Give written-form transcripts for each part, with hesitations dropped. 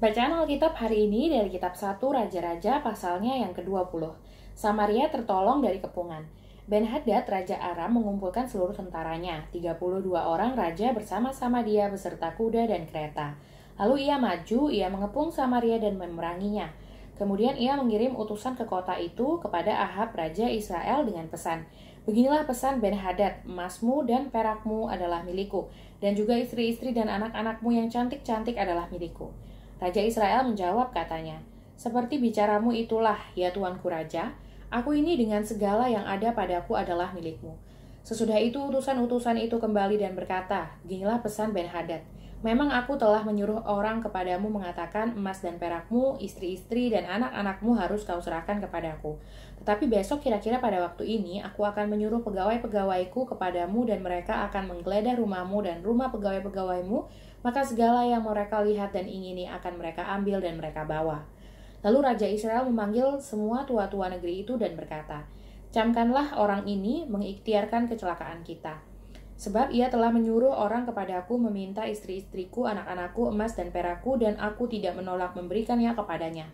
Bacaan Alkitab hari ini dari kitab 1 Raja-Raja pasalnya yang ke-20. Samaria tertolong dari kepungan. Ben-Hadad, Raja Aram, mengumpulkan seluruh tentaranya. 32 orang raja bersama-sama dia beserta kuda dan kereta. Lalu ia maju, ia mengepung Samaria dan memeranginya. Kemudian ia mengirim utusan ke kota itu kepada Ahab, Raja Israel dengan pesan. Beginilah pesan Ben-Hadad, emasmu dan perakmu adalah milikku, dan juga istri-istri dan anak-anakmu yang cantik-cantik adalah milikku. Raja Israel menjawab katanya, seperti bicaramu itulah, ya tuanku raja, aku ini dengan segala yang ada padaku adalah milikmu. Sesudah itu utusan-utusan itu kembali dan berkata, beginilah pesan Ben-Hadad, memang aku telah menyuruh orang kepadamu mengatakan emas dan perakmu, istri-istri dan anak-anakmu harus kau serahkan kepadaku. Tetapi besok kira-kira pada waktu ini aku akan menyuruh pegawai-pegawaiku kepadamu dan mereka akan menggeledah rumahmu dan rumah pegawai-pegawaimu, maka segala yang mereka lihat dan ingini akan mereka ambil dan mereka bawa. Lalu Raja Israel memanggil semua tua-tua negeri itu dan berkata, camkanlah orang ini mengikhtiarkan kecelakaan kita. Sebab ia telah menyuruh orang kepadaku meminta istri-istriku, anak-anakku, emas dan perakku, dan aku tidak menolak memberikannya kepadanya.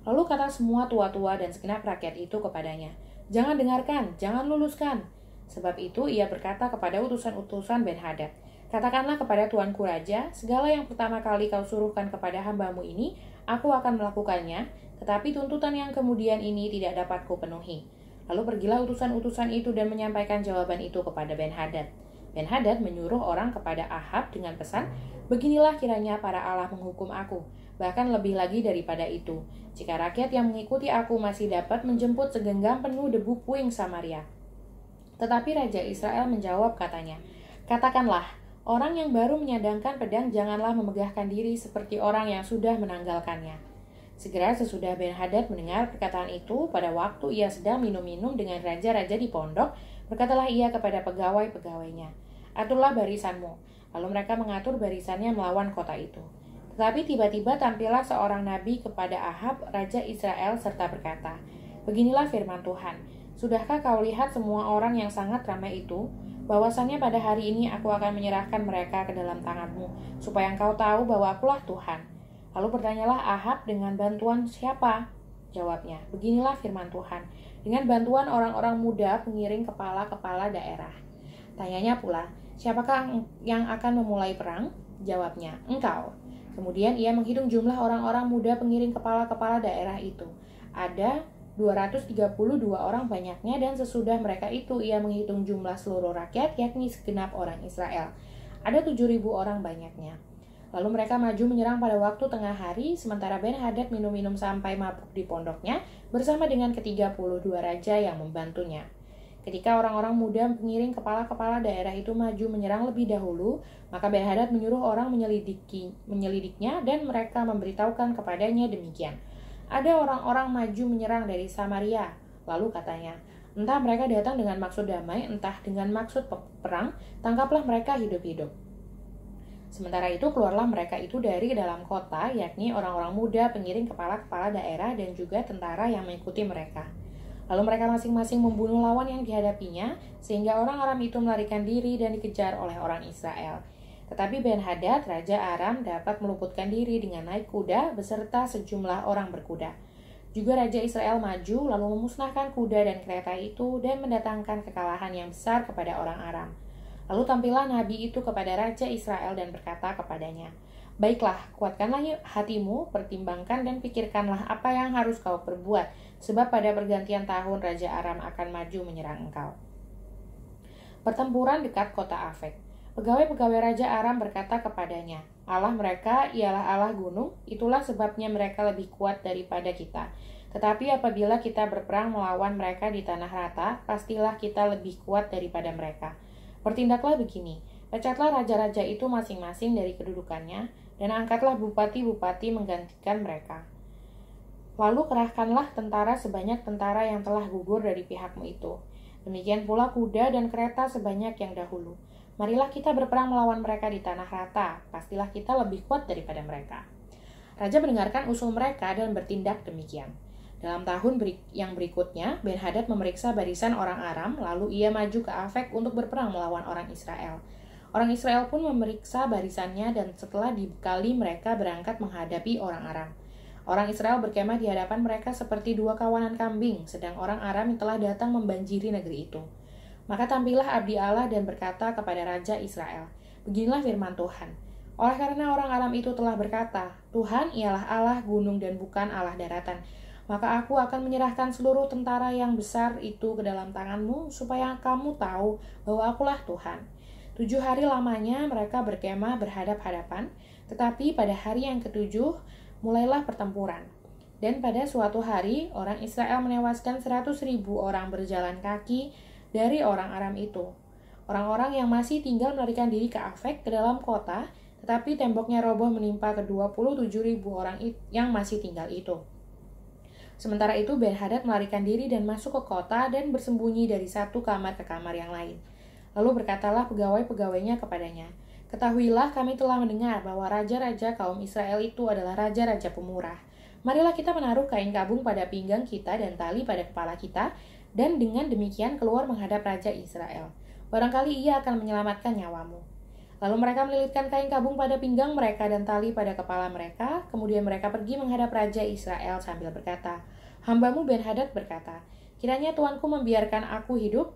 Lalu kata semua tua-tua dan segenap rakyat itu kepadanya, jangan dengarkan, jangan luluskan. Sebab itu ia berkata kepada utusan-utusan Ben-Hadad, katakanlah kepada tuanku raja, segala yang pertama kali kau suruhkan kepada hambamu ini, aku akan melakukannya, tetapi tuntutan yang kemudian ini tidak dapat kupenuhi. Lalu pergilah utusan-utusan itu dan menyampaikan jawaban itu kepada Ben-Hadad. Ben-Hadad menyuruh orang kepada Ahab dengan pesan, beginilah kiranya para Allah menghukum aku, bahkan lebih lagi daripada itu, jika rakyat yang mengikuti aku masih dapat menjemput segenggam penuh debu puing Samaria. Tetapi Raja Israel menjawab katanya, katakanlah, orang yang baru menyandangkan pedang janganlah memegahkan diri seperti orang yang sudah menanggalkannya. Segera sesudah Ben-Hadad mendengar perkataan itu, pada waktu ia sedang minum-minum dengan raja-raja di pondok, berkatalah ia kepada pegawai-pegawainya, aturlah barisanmu. Lalu mereka mengatur barisannya melawan kota itu. Tetapi tiba-tiba tampillah seorang nabi kepada Ahab, Raja Israel, serta berkata, beginilah firman Tuhan, sudahkah kau lihat semua orang yang sangat ramai itu? Bahwasannya pada hari ini aku akan menyerahkan mereka ke dalam tanganmu, supaya engkau tahu bahwa akulah Tuhan. Lalu bertanyalah Ahab, dengan bantuan siapa? Jawabnya, beginilah firman Tuhan, dengan bantuan orang-orang muda pengiring kepala-kepala daerah. Tanyanya pula, siapakah yang akan memulai perang? Jawabnya, engkau. Kemudian ia menghitung jumlah orang-orang muda pengiring kepala-kepala daerah itu. Ada 232 orang banyaknya, dan sesudah mereka itu ia menghitung jumlah seluruh rakyat, yakni segenap orang Israel. Ada 7.000 orang banyaknya. Lalu mereka maju menyerang pada waktu tengah hari, sementara Ben-Hadad minum-minum sampai mabuk di pondoknya, bersama dengan ke-32 raja yang membantunya. Ketika orang-orang muda pengiring kepala-kepala daerah itu maju menyerang lebih dahulu, maka Ben-Hadad menyuruh orang menyelidiknya, dan mereka memberitahukan kepadanya demikian. Ada orang-orang maju menyerang dari Samaria. Lalu katanya, entah mereka datang dengan maksud damai, entah dengan maksud perang, tangkaplah mereka hidup-hidup. Sementara itu keluarlah mereka itu dari dalam kota, yakni orang-orang muda pengiring kepala-kepala daerah dan juga tentara yang mengikuti mereka. Lalu mereka masing-masing membunuh lawan yang dihadapinya, sehingga orang Aram itu melarikan diri dan dikejar oleh orang Israel. Tetapi Ben-Hadad, Raja Aram, dapat meluputkan diri dengan naik kuda beserta sejumlah orang berkuda. Juga Raja Israel maju lalu memusnahkan kuda dan kereta itu dan mendatangkan kekalahan yang besar kepada orang Aram. Lalu tampillah nabi itu kepada Raja Israel dan berkata kepadanya, baiklah, kuatkanlah hatimu, pertimbangkan dan pikirkanlah apa yang harus kau perbuat, sebab pada pergantian tahun Raja Aram akan maju menyerang engkau. Pertempuran dekat kota Afek. Pegawai-pegawai Raja Aram berkata kepadanya, Allah mereka ialah Allah gunung, itulah sebabnya mereka lebih kuat daripada kita. Tetapi apabila kita berperang melawan mereka di tanah rata, pastilah kita lebih kuat daripada mereka. Bertindaklah begini, pecatlah raja-raja itu masing-masing dari kedudukannya, dan angkatlah bupati-bupati menggantikan mereka. Lalu kerahkanlah tentara sebanyak tentara yang telah gugur dari pihakmu itu. Demikian pula kuda dan kereta sebanyak yang dahulu. Marilah kita berperang melawan mereka di tanah rata, pastilah kita lebih kuat daripada mereka. Raja mendengarkan usul mereka dan bertindak demikian. Dalam tahun yang berikutnya, Ben-Hadad memeriksa barisan orang Aram, lalu ia maju ke Afek untuk berperang melawan orang Israel. Orang Israel pun memeriksa barisannya dan setelah dibekali mereka berangkat menghadapi orang Aram. Orang Israel berkemah di hadapan mereka seperti dua kawanan kambing, sedang orang Aram yang telah datang membanjiri negeri itu. Maka tampillah abdi Allah dan berkata kepada Raja Israel, "Beginilah firman Tuhan. Oleh karena orang Aram itu telah berkata, Tuhan ialah Allah gunung dan bukan Allah daratan, maka aku akan menyerahkan seluruh tentara yang besar itu ke dalam tanganmu, supaya kamu tahu bahwa akulah Tuhan." 7 hari lamanya mereka berkemah berhadap-hadapan, tetapi pada hari yang ketujuh mulailah pertempuran. Dan pada suatu hari orang Israel menewaskan 100.000 orang berjalan kaki dari orang Aram itu. Orang-orang yang masih tinggal melarikan diri ke Afek, ke dalam kota, tetapi temboknya roboh menimpa ke 27.000 orang yang masih tinggal itu. Sementara itu Ben-Hadad melarikan diri dan masuk ke kota dan bersembunyi dari satu kamar ke kamar yang lain. Lalu berkatalah pegawai-pegawainya kepadanya, "Ketahuilah kami telah mendengar bahwa raja-raja kaum Israel itu adalah raja-raja pemurah. Marilah kita menaruh kain kabung pada pinggang kita dan tali pada kepala kita, dan dengan demikian keluar menghadap raja Israel. Barangkali ia akan menyelamatkan nyawamu." Lalu mereka melilitkan kain kabung pada pinggang mereka dan tali pada kepala mereka. Kemudian mereka pergi menghadap raja Israel sambil berkata, "Hambamu Ben-Hadad berkata, kiranya tuanku membiarkan aku hidup?"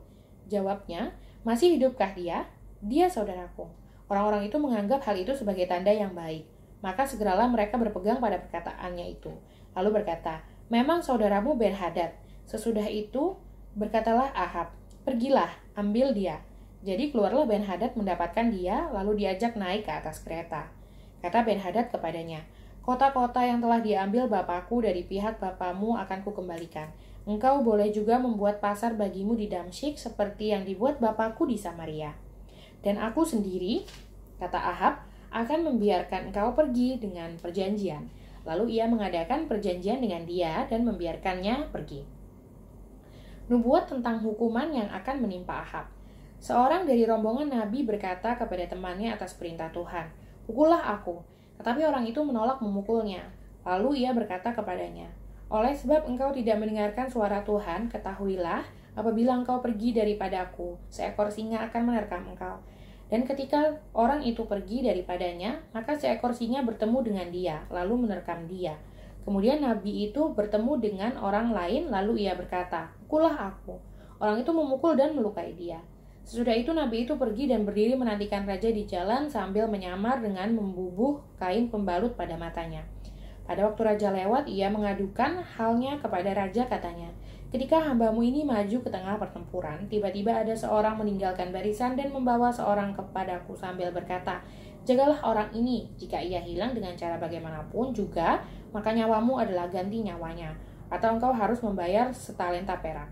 Jawabnya, "Masih hidupkah dia? Dia saudaraku." Orang-orang itu menganggap hal itu sebagai tanda yang baik. Maka segeralah mereka berpegang pada perkataannya itu. Lalu berkata, "Memang saudaramu Ben-Hadad." Sesudah itu berkatalah Ahab, "Pergilah, ambil dia." Jadi keluarlah Ben-Hadad mendapatkan dia, lalu diajak naik ke atas kereta. Kata Ben-Hadad kepadanya, "Kota-kota yang telah diambil bapakku dari pihak bapamu akan kukembalikan. Engkau boleh juga membuat pasar bagimu di Damsyik seperti yang dibuat bapakku di Samaria. Dan aku sendiri," kata Ahab, "akan membiarkan engkau pergi dengan perjanjian." Lalu ia mengadakan perjanjian dengan dia dan membiarkannya pergi. Nubuat tentang hukuman yang akan menimpa Ahab. Seorang dari rombongan Nabi berkata kepada temannya atas perintah Tuhan, "Pukullah aku." Tetapi orang itu menolak memukulnya. Lalu ia berkata kepadanya, "Oleh sebab engkau tidak mendengarkan suara Tuhan, ketahuilah, apabila engkau pergi daripadaku, seekor singa akan menerkam engkau." Dan ketika orang itu pergi daripadanya, maka seekor singa bertemu dengan dia, lalu menerkam dia. Kemudian Nabi itu bertemu dengan orang lain, lalu ia berkata, "Pukullah aku." Orang itu memukul dan melukai dia. Sesudah itu Nabi itu pergi dan berdiri menantikan raja di jalan sambil menyamar dengan membubuh kain pembalut pada matanya. Pada waktu raja lewat, ia mengadukan halnya kepada raja, katanya, "Ketika hambamu ini maju ke tengah pertempuran, tiba-tiba ada seorang meninggalkan barisan dan membawa seorang kepadaku sambil berkata, 'Jagalah orang ini, jika ia hilang dengan cara bagaimanapun juga, maka nyawamu adalah ganti nyawanya, atau engkau harus membayar setalenta perak.'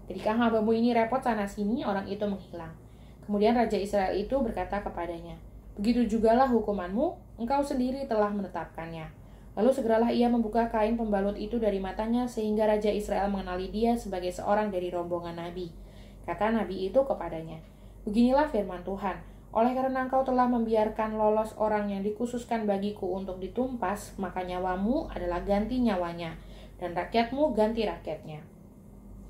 Ketika hambamu ini repot sana-sini, orang itu menghilang." Kemudian Raja Israel itu berkata kepadanya, "Begitu jugalah hukumanmu, engkau sendiri telah menetapkannya." Lalu segeralah ia membuka kain pembalut itu dari matanya, sehingga Raja Israel mengenali dia sebagai seorang dari rombongan Nabi. Kata Nabi itu kepadanya, "Beginilah firman Tuhan, oleh karena engkau telah membiarkan lolos orang yang dikhususkan bagiku untuk ditumpas, maka nyawamu adalah ganti nyawanya, dan rakyatmu ganti rakyatnya."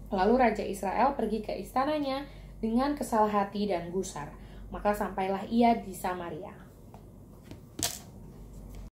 Lalu Raja Israel pergi ke istananya dengan kesal hati dan gusar. Maka sampailah ia di Samaria.